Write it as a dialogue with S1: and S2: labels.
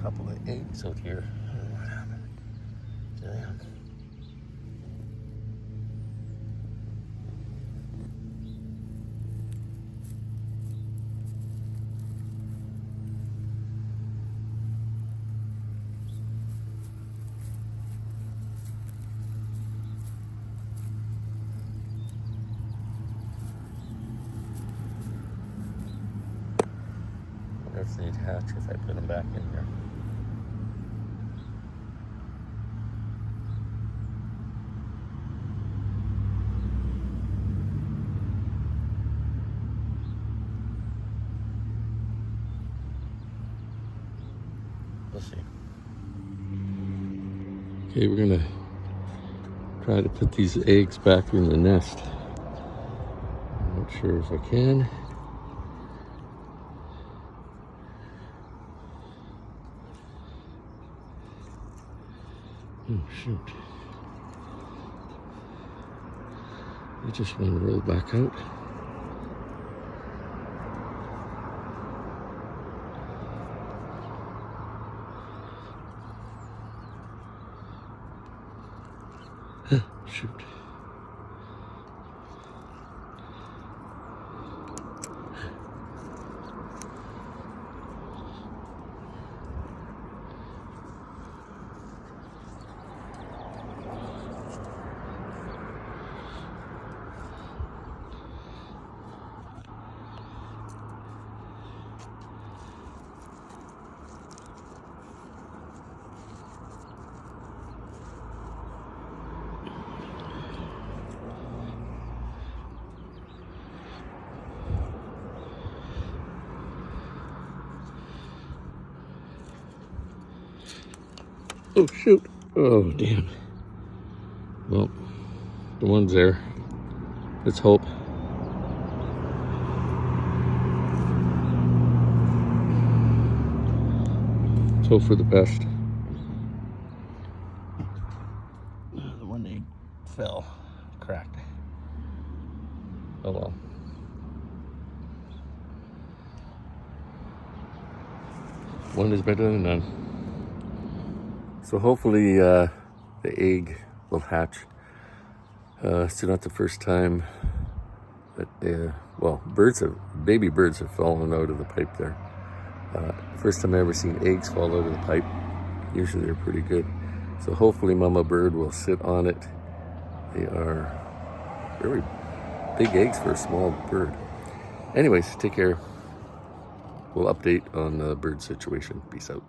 S1: a couple of eggs out here. I don't know what happened. Damn. I wonder if they'd hatch if I put them back in here. We'll see. Okay, we're gonna try to put these eggs back in the nest. I'm not sure if I can. Oh shoot. I just want to roll back out. Shoot. Oh shoot. Oh damn. Well, the one's there. Let's hope. Let's hope for the best. The one egg fell, cracked. Oh well. One is better than none. So hopefully the egg will hatch. It's not the first time that, well, baby birds have fallen out of the pipe there. First time I ever seen eggs fall out of the pipe. Usually they're pretty good. So hopefully mama bird will sit on it. They are very big eggs for a small bird. Anyways, take care. We'll update on the bird situation. Peace out.